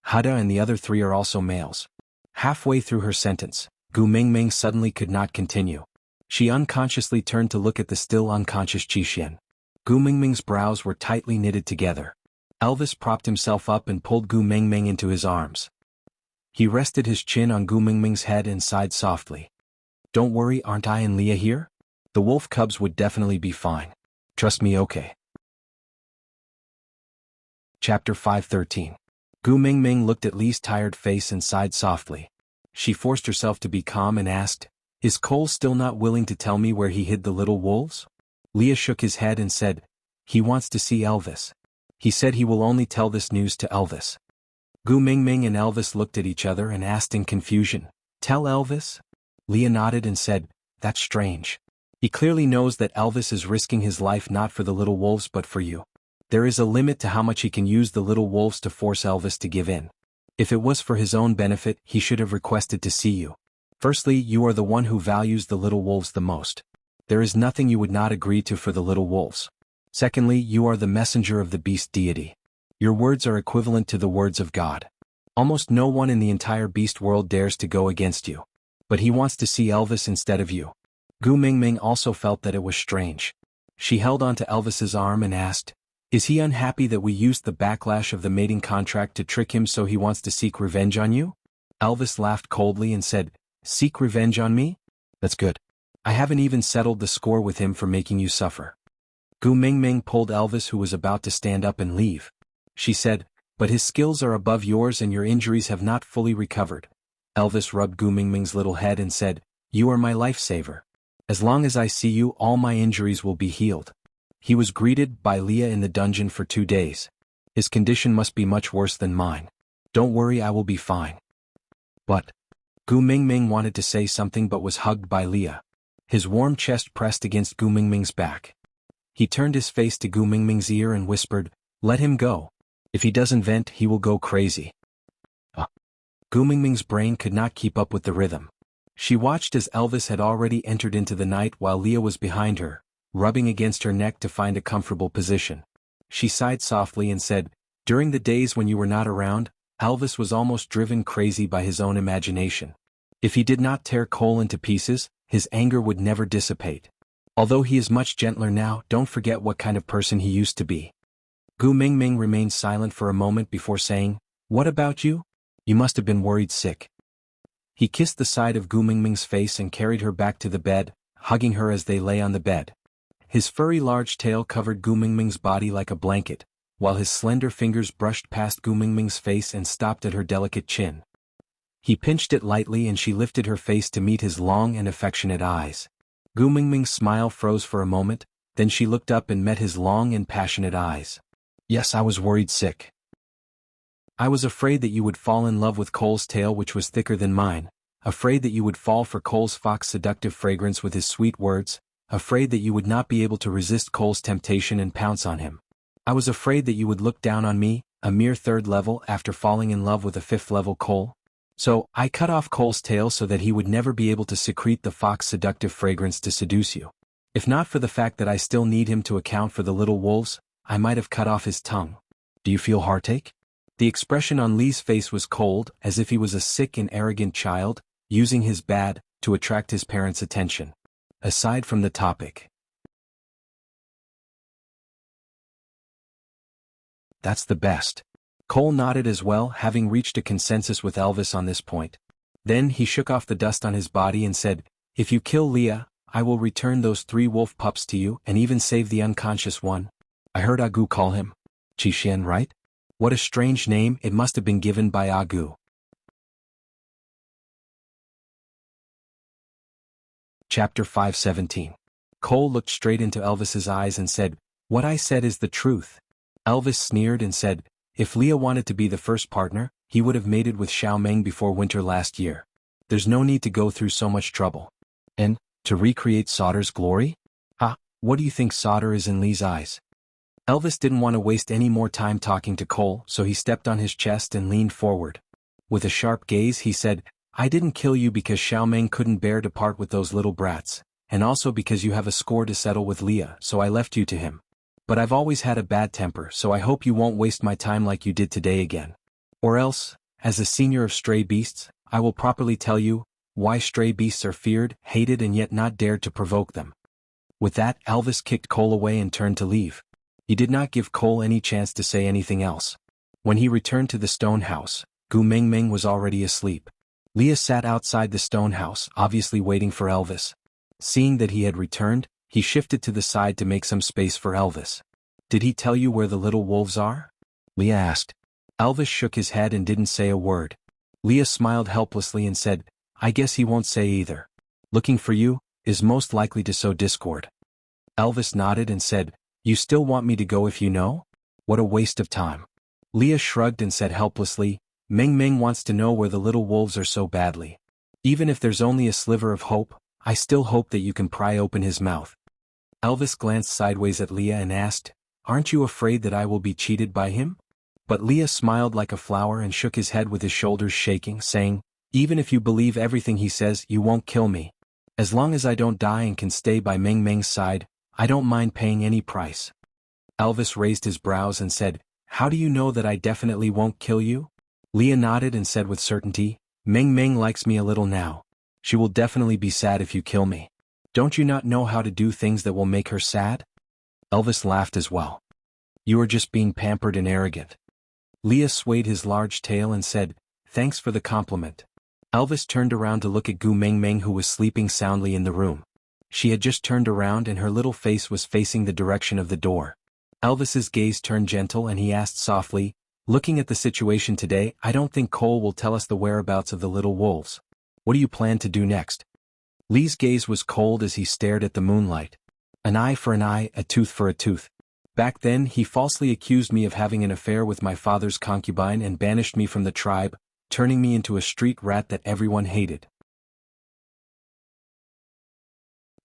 Hada and the other 3 are also males." Halfway through her sentence, Gu Mingming suddenly could not continue. She unconsciously turned to look at the still unconscious Qixian. Gu Mingming's brows were tightly knitted together. Elvis propped himself up and pulled Gu Mingming into his arms. He rested his chin on Gu Mingming's head and sighed softly. "Don't worry, aren't I and Leah here? The wolf cubs would definitely be fine. Trust me, okay?" Chapter 5:13. Gu Mingming looked at Lee's tired face and sighed softly. She forced herself to be calm and asked, "Is Cole still not willing to tell me where he hid the little wolves?" Leah shook his head and said, "He wants to see Elvis. He said he will only tell this news to Elvis." Gu Mingming and Elvis looked at each other and asked in confusion, "Tell Elvis?" Leah nodded and said, "That's strange. He clearly knows that Elvis is risking his life not for the little wolves but for you. There is a limit to how much he can use the little wolves to force Elvis to give in. If it was for his own benefit, he should have requested to see you. Firstly, you are the one who values the little wolves the most. There is nothing you would not agree to for the little wolves. Secondly, you are the messenger of the beast deity. Your words are equivalent to the words of God. Almost no one in the entire beast world dares to go against you. But he wants to see Elvis instead of you." Gu Mingming also felt that it was strange. She held onto Elvis's arm and asked, "Is he unhappy that we used the backlash of the mating contract to trick him so he wants to seek revenge on you?" Elvis laughed coldly and said, "Seek revenge on me? That's good. I haven't even settled the score with him for making you suffer." Gu Mingming pulled Elvis, who was about to stand up and leave. She said, "But his skills are above yours and your injuries have not fully recovered." Elvis rubbed Gu Mingming's little head and said, "You are my lifesaver. As long as I see you, all my injuries will be healed." He was greeted by Leah in the dungeon for 2 days. His condition must be much worse than mine. Don't worry, I will be fine. But Gu Mingming wanted to say something but was hugged by Leah. His warm chest pressed against Gu Mingming's back. He turned his face to Gu Mingming's ear and whispered, "Let him go. If he doesn't vent, he will go crazy." Gu Mingming's brain could not keep up with the rhythm. She watched as Elvis had already entered into the night while Leah was behind her, rubbing against her neck to find a comfortable position. She sighed softly and said, "During the days when you were not around, Elvis was almost driven crazy by his own imagination. If he did not tear Cole into pieces, his anger would never dissipate. Although he is much gentler now, don't forget what kind of person he used to be." Gu Mingming remained silent for a moment before saying, "What about you? You must have been worried sick." He kissed the side of Gu Mingming's face and carried her back to the bed, hugging her as they lay on the bed. His furry large tail covered Gu Mingming's body like a blanket, while his slender fingers brushed past Gu Mingming's face and stopped at her delicate chin. He pinched it lightly and she lifted her face to meet his long and affectionate eyes. Gu Mingming's smile froze for a moment, then she looked up and met his long and passionate eyes. "Yes, I was worried sick. I was afraid that you would fall in love with Cole's tail, which was thicker than mine, afraid that you would fall for Cole's fox seductive fragrance with his sweet words, afraid that you would not be able to resist Cole's temptation and pounce on him. I was afraid that you would look down on me, a mere 3rd level, after falling in love with a 5th level Cole. So, I cut off Cole's tail so that he would never be able to secrete the fox seductive fragrance to seduce you. If not for the fact that I still need him to account for the little wolves, I might have cut off his tongue. Do you feel heartache?" The expression on Lee's face was cold, as if he was a sick and arrogant child, using his bad to attract his parents' attention. Aside from the topic. That's the best. Cole nodded as well, having reached a consensus with Elvis on this point. Then he shook off the dust on his body and said, "If you kill Leah, I will return those 3 wolf pups to you and even save the unconscious one." I heard Agu call him Xixian, right? What a strange name, it must have been given by Agu. Chapter 517. Cole looked straight into Elvis's eyes and said, "What I said is the truth." Elvis sneered and said, "If Leah wanted to be the first partner, he would have mated with Xiao Meng before winter last year. There's no need to go through so much trouble. And, to recreate Sauter's glory? What do you think Sauter is in Lee's eyes?" Elvis didn't want to waste any more time talking to Cole, so he stepped on his chest and leaned forward. With a sharp gaze he said, "I didn't kill you because Xiao Meng couldn't bear to part with those little brats, and also because you have a score to settle with Leah, so I left you to him. But I've always had a bad temper, so I hope you won't waste my time like you did today again. Or else, as a senior of stray beasts, I will properly tell you why stray beasts are feared, hated and yet not dared to provoke them." With that, Elvis kicked Cole away and turned to leave. He did not give Cole any chance to say anything else. When he returned to the stone house, Gu Mingming was already asleep. Leah sat outside the stone house, obviously waiting for Elvis. Seeing that he had returned, he shifted to the side to make some space for Elvis. "Did he tell you where the little wolves are?" Leah asked. Elvis shook his head and didn't say a word. Leah smiled helplessly and said, "I guess he won't say either. Looking for you is most likely to sow discord." Elvis nodded and said, "You still want me to go if you know? What a waste of time." Leah shrugged and said helplessly, "Ming Ming wants to know where the little wolves are so badly. Even if there's only a sliver of hope, I still hope that you can pry open his mouth." Elvis glanced sideways at Leah and asked, "Aren't you afraid that I will be cheated by him?" But Leah smiled like a flower and shook his head with his shoulders shaking, saying, "Even if you believe everything he says, you won't kill me. As long as I don't die and can stay by Ming Ming's side, I don't mind paying any price." Elvis raised his brows and said, "How do you know that I definitely won't kill you?" Leah nodded and said with certainty, "Ming Ming likes me a little now. She will definitely be sad if you kill me. Don't you not know how to do things that will make her sad?" Elvis laughed as well. "You are just being pampered and arrogant." Leah swayed his large tail and said, "Thanks for the compliment." Elvis turned around to look at Gu Mingming, who was sleeping soundly in the room. She had just turned around and her little face was facing the direction of the door. Elvis's gaze turned gentle and he asked softly, "Looking at the situation today, I don't think Cole will tell us the whereabouts of the little wolves. What do you plan to do next?" Lee's gaze was cold as he stared at the moonlight. An eye for an eye, a tooth for a tooth. Back then he falsely accused me of having an affair with my father's concubine and banished me from the tribe, turning me into a street rat that everyone hated.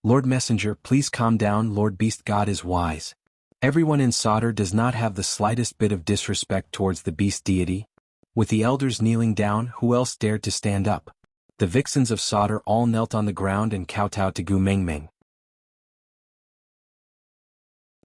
Lord Messenger, please calm down. Lord Beast God is wise. Everyone in Sodor does not have the slightest bit of disrespect towards the beast deity. With the elders kneeling down, who else dared to stand up? The vixens of Sodor all knelt on the ground and kowtowed to Gu Mengmeng.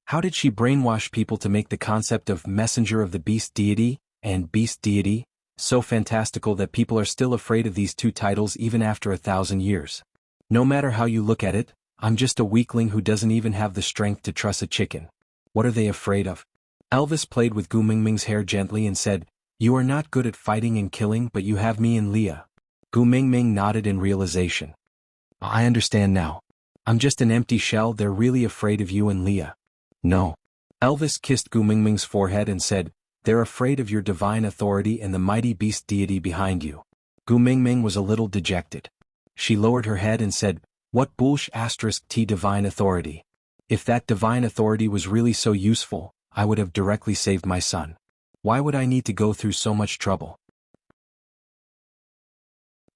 How did she brainwash people to make the concept of messenger of the beast deity and beast deity so fantastical that people are still afraid of these two titles even after 1,000 years? No matter how you look at it, I'm just a weakling who doesn't even have the strength to truss a chicken. What are they afraid of? Elvis played with Gu Mingming's hair gently and said, "You are not good at fighting and killing, but you have me and Leah." Gu Mingming nodded in realization. I understand now. I'm just an empty shell. They're really afraid of you and Leah. No. Elvis kissed Gu Mingming's forehead and said, "They're afraid of your divine authority and the mighty beast deity behind you." Gu Mingming was a little dejected. She lowered her head and said, "What bullsh *t divine authority? If that divine authority was really so useful, I would have directly saved my son. Why would I need to go through so much trouble?"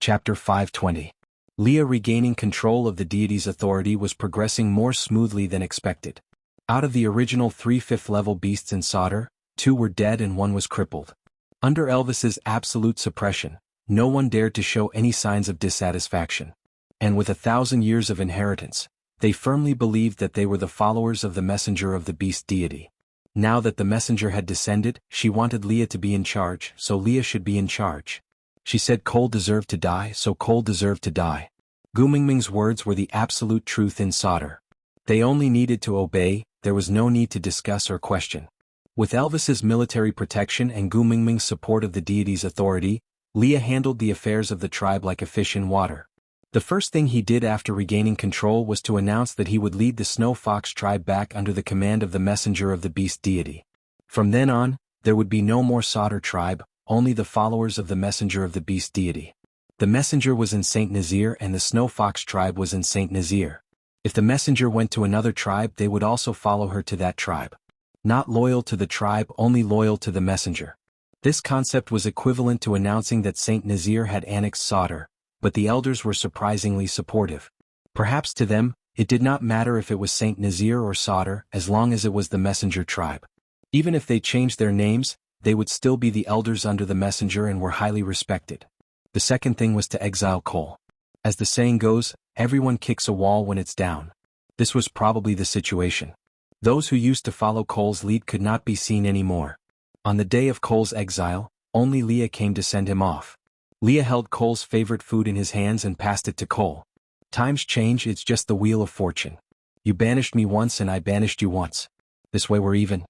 Chapter 520. Leah regaining control of the deity's authority was progressing more smoothly than expected. Out of the original 3 5th-level beasts in Sodor, 2 were dead and 1 was crippled. Under Elvis's absolute suppression, no one dared to show any signs of dissatisfaction. And with 1,000 years of inheritance, they firmly believed that they were the followers of the messenger of the beast deity. Now that the messenger had descended, she wanted Leah to be in charge, so Leah should be in charge. She said Cole deserved to die, so Cole deserved to die. Gu Mingming's words were the absolute truth in Sodor. They only needed to obey, there was no need to discuss or question. With Elvis's military protection and Gu Mingming's support of the deity's authority, Leah handled the affairs of the tribe like a fish in water. The first thing he did after regaining control was to announce that he would lead the Snow Fox tribe back under the command of the messenger of the beast deity. From then on, there would be no more Sodor tribe, only the followers of the messenger of the beast deity. The messenger was in St. Nazir and the Snow Fox tribe was in St. Nazir. If the messenger went to another tribe, they would also follow her to that tribe. Not loyal to the tribe, only loyal to the messenger. This concept was equivalent to announcing that St. Nazir had annexed Sodor, but the elders were surprisingly supportive. Perhaps to them, it did not matter if it was St. Nazir or Sodor, as long as it was the messenger tribe. Even if they changed their names, they would still be the elders under the messenger and were highly respected. The second thing was to exile Cole. As the saying goes, everyone kicks a wall when it's down. This was probably the situation. Those who used to follow Cole's lead could not be seen anymore. On the day of Cole's exile, only Leah came to send him off. Leah held Cole's favorite food in his hands and passed it to Cole. Times change, it's just the wheel of fortune. You banished me once and I banished you once. This way we're even.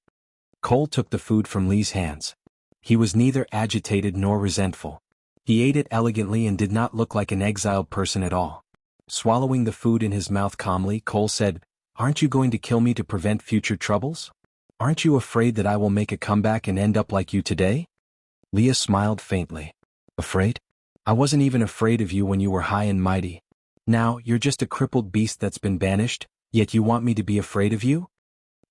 Cole took the food from Lee's hands. He was neither agitated nor resentful. He ate it elegantly and did not look like an exiled person at all. Swallowing the food in his mouth calmly, Cole said, "Aren't you going to kill me to prevent future troubles? Aren't you afraid that I will make a comeback and end up like you today?" Leah smiled faintly. "Afraid? I wasn't even afraid of you when you were high and mighty. Now, you're just a crippled beast that's been banished, yet you want me to be afraid of you?"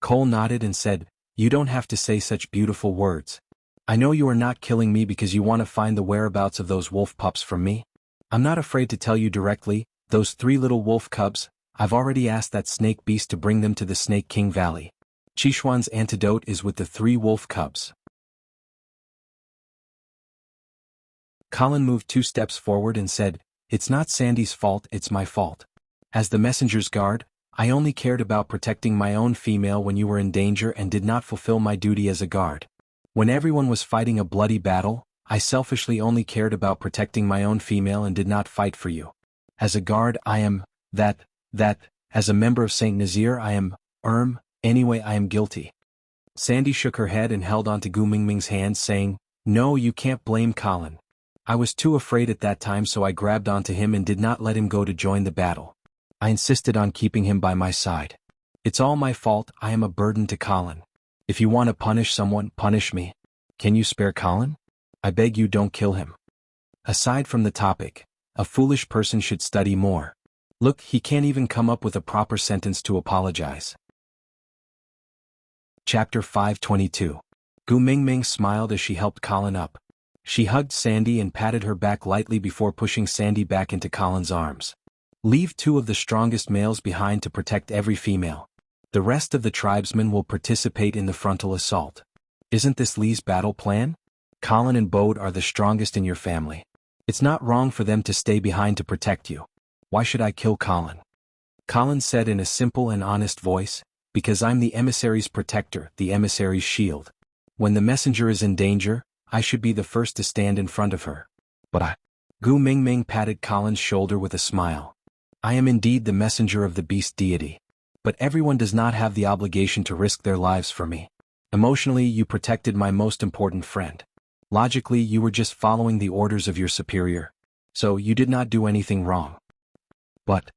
Cole nodded and said, "You don't have to say such beautiful words. I know you are not killing me because you want to find the whereabouts of those wolf pups from me. I'm not afraid to tell you directly, those 3 little wolf cubs, I've already asked that snake beast to bring them to the Snake King Valley. Xuanhuan's antidote is with the 3 wolf cubs." Colin moved 2 steps forward and said, "It's not Sandy's fault, it's my fault. As the messenger's guard, I only cared about protecting my own female when you were in danger and did not fulfill my duty as a guard. When everyone was fighting a bloody battle, I selfishly only cared about protecting my own female and did not fight for you. As a guard I am, that, as a member of St. Nazir I am, anyway I am guilty." Sandy shook her head and held onto Gu Mingming's hand saying, "No, you can't blame Colin. I was too afraid at that time so I grabbed onto him and did not let him go to join the battle. I insisted on keeping him by my side. It's all my fault, I am a burden to Colin. If you want to punish someone, punish me. Can you spare Colin? I beg you don't kill him." Aside from the topic, a foolish person should study more. Look, he can't even come up with a proper sentence to apologize. Chapter 522. Gu Mingming smiled as she helped Colin up. She hugged Sandy and patted her back lightly before pushing Sandy back into Colin's arms. Leave 2 of the strongest males behind to protect every female. The rest of the tribesmen will participate in the frontal assault. Isn't this Lee's battle plan? Colin and Bode are the strongest in your family. It's not wrong for them to stay behind to protect you. Why should I kill Colin? Colin said in a simple and honest voice, because I'm the emissary's protector, the emissary's shield. When the messenger is in danger, I should be the first to stand in front of her. But Gu Mingming patted Colin's shoulder with a smile. I am indeed the messenger of the beast deity. But everyone does not have the obligation to risk their lives for me. Emotionally, you protected my most important friend. Logically, you were just following the orders of your superior. So you did not do anything wrong. But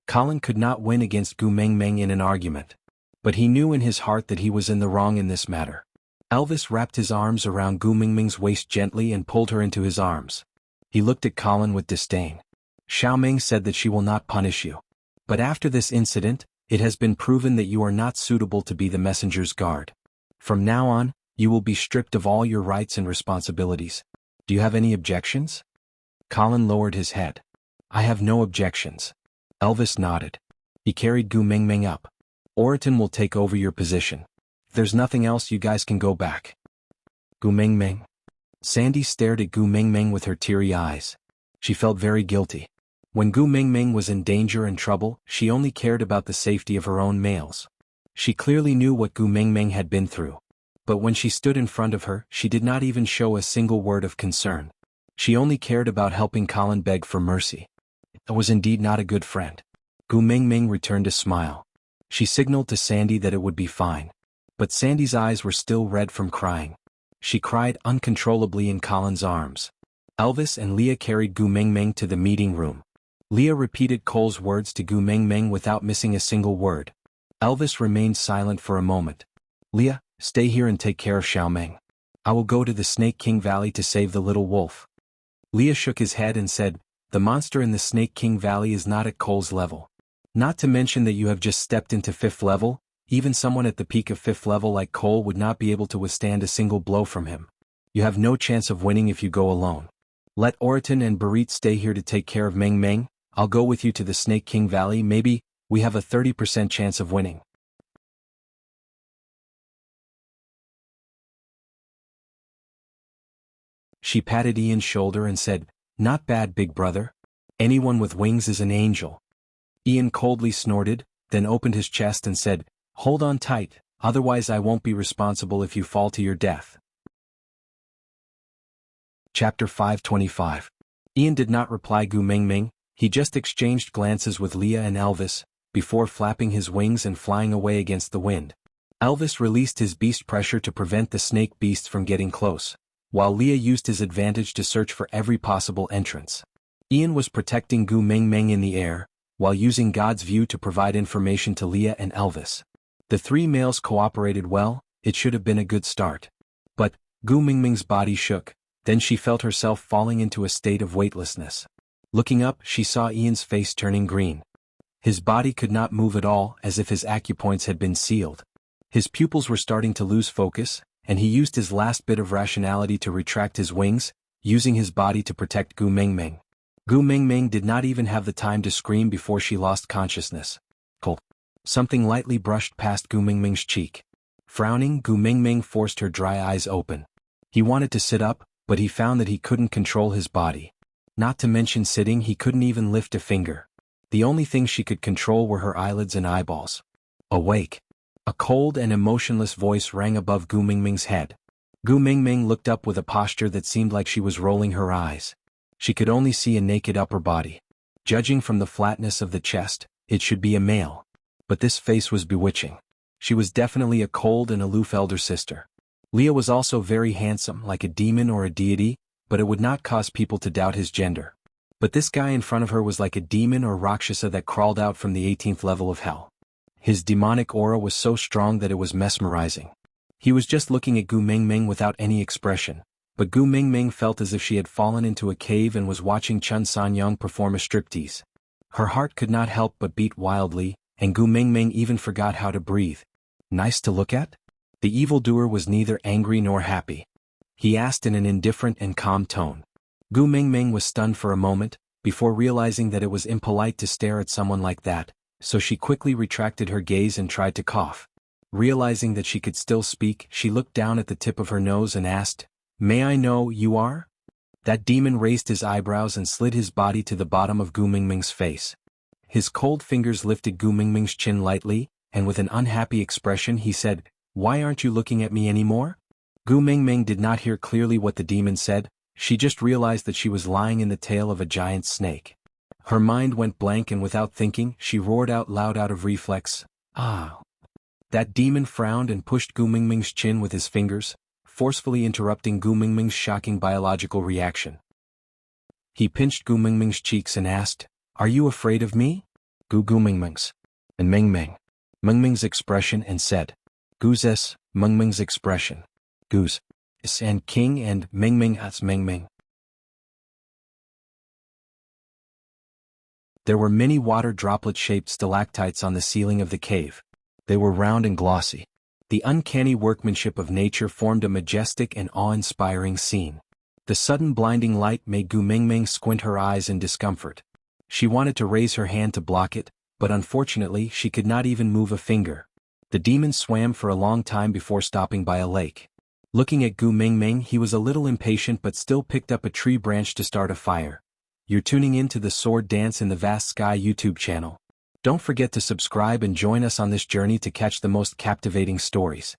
Colin could not win against Gu Mingming in an argument. But he knew in his heart that he was in the wrong in this matter. Elvis wrapped his arms around Gu Mingming's waist gently and pulled her into his arms. He looked at Colin with disdain. Xiaoming said that she will not punish you. But after this incident, it has been proven that you are not suitable to be the messenger's guard. From now on, you will be stripped of all your rights and responsibilities. Do you have any objections? Colin lowered his head. I have no objections. Elvis nodded. He carried Gu Mingming up. Oriton will take over your position. If there's nothing else, you guys can go back. Gu Mingming. Sandy stared at Gu Mingming with her teary eyes. She felt very guilty. When Gu Mingming was in danger and trouble, she only cared about the safety of her own males. She clearly knew what Gu Mingming had been through. But when she stood in front of her, she did not even show a single word of concern. She only cared about helping Colin beg for mercy. It was indeed not a good friend. Gu Mingming returned a smile. She signaled to Sandy that it would be fine. But Sandy's eyes were still red from crying. She cried uncontrollably in Colin's arms. Elvis and Leah carried Gu Mingming to the meeting room. Leah repeated Cole's words to Gu Mingming without missing a single word. Elvis remained silent for a moment. Leah, stay here and take care of Xiaoming. I will go to the Snake King Valley to save the little wolf. Leah shook his head and said, the monster in the Snake King Valley is not at Cole's level. Not to mention that you have just stepped into 5th level, even someone at the peak of 5th level like Cole would not be able to withstand a single blow from him. You have no chance of winning if you go alone. Let Oriton and Barit stay here to take care of Ming. I'll go with you to the Snake King Valley. Maybe we have a 30% chance of winning. She patted Ian's shoulder and said, not bad, big brother. Anyone with wings is an angel. Ian coldly snorted, then opened his chest and said, hold on tight, otherwise I won't be responsible if you fall to your death. Chapter 525. Ian did not reply Gu Mingming, he just exchanged glances with Leah and Elvis, before flapping his wings and flying away against the wind. Elvis released his beast pressure to prevent the snake beasts from getting close, while Leah used his advantage to search for every possible entrance. Ian was protecting Gu Mingming in the air, while using God's view to provide information to Leah and Elvis. The 3 males cooperated well, it should have been a good start. But Gu Mingming's body shook, then she felt herself falling into a state of weightlessness. Looking up, she saw Ian's face turning green. His body could not move at all, as if his acupoints had been sealed. His pupils were starting to lose focus, and he used his last bit of rationality to retract his wings, using his body to protect Gu Mingming. Gu Mingming did not even have the time to scream before she lost consciousness. Cold. Something lightly brushed past Gu Mingming's cheek. Frowning, Gu Mingming forced her dry eyes open. He wanted to sit up, but he found that he couldn't control his body. Not to mention sitting, he couldn't even lift a finger. The only things she could control were her eyelids and eyeballs. Awake. A cold and emotionless voice rang above Gu Mingming's head. Gu Mingming looked up with a posture that seemed like she was rolling her eyes. She could only see a naked upper body. Judging from the flatness of the chest, it should be a male. But this face was bewitching. She was definitely a cold and aloof elder sister. Leah was also very handsome, like a demon or a deity, but it would not cause people to doubt his gender. But this guy in front of her was like a demon or rakshasa that crawled out from the 18th level of hell. His demonic aura was so strong that it was mesmerizing. He was just looking at Gu Mingming without any expression, but Gu Mingming felt as if she had fallen into a cave and was watching Chun Sanyang perform a striptease. Her heart could not help but beat wildly, and Gu Mingming even forgot how to breathe. Nice to look at? The evildoer was neither angry nor happy. He asked in an indifferent and calm tone. Gu Mingming was stunned for a moment, before realizing that it was impolite to stare at someone like that, so she quickly retracted her gaze and tried to cough. Realizing that she could still speak, she looked down at the tip of her nose and asked, "May I know you are?" That demon raised his eyebrows and slid his body to the bottom of Gu Mingming's face. His cold fingers lifted Gu Mingming's chin lightly, and with an unhappy expression he said, "Why aren't you looking at me anymore?" Gu Mingming did not hear clearly what the demon said, she just realized that she was lying in the tail of a giant snake. Her mind went blank and without thinking, she roared out loud out of reflex, "Ah!" That demon frowned and pushed Gu Mingming's chin with his fingers, forcefully interrupting Gu Mingming's shocking biological reaction. He pinched Gu Mingming's cheeks and asked, "Are you afraid of me?" Gu Mingming's and Mingming's expression and said, "Gu's Mingming's expression. Gu's and king and Mingming as Mingming." There were many water droplet-shaped stalactites on the ceiling of the cave. They were round and glossy. The uncanny workmanship of nature formed a majestic and awe-inspiring scene. The sudden blinding light made Gu Mingming squint her eyes in discomfort. She wanted to raise her hand to block it, but unfortunately she could not even move a finger. The demon swam for a long time before stopping by a lake. Looking at Gu Mingming, he was a little impatient but still picked up a tree branch to start a fire. You're tuning in to the Sword Dance in the Vast Sky YouTube channel. Don't forget to subscribe and join us on this journey to catch the most captivating stories.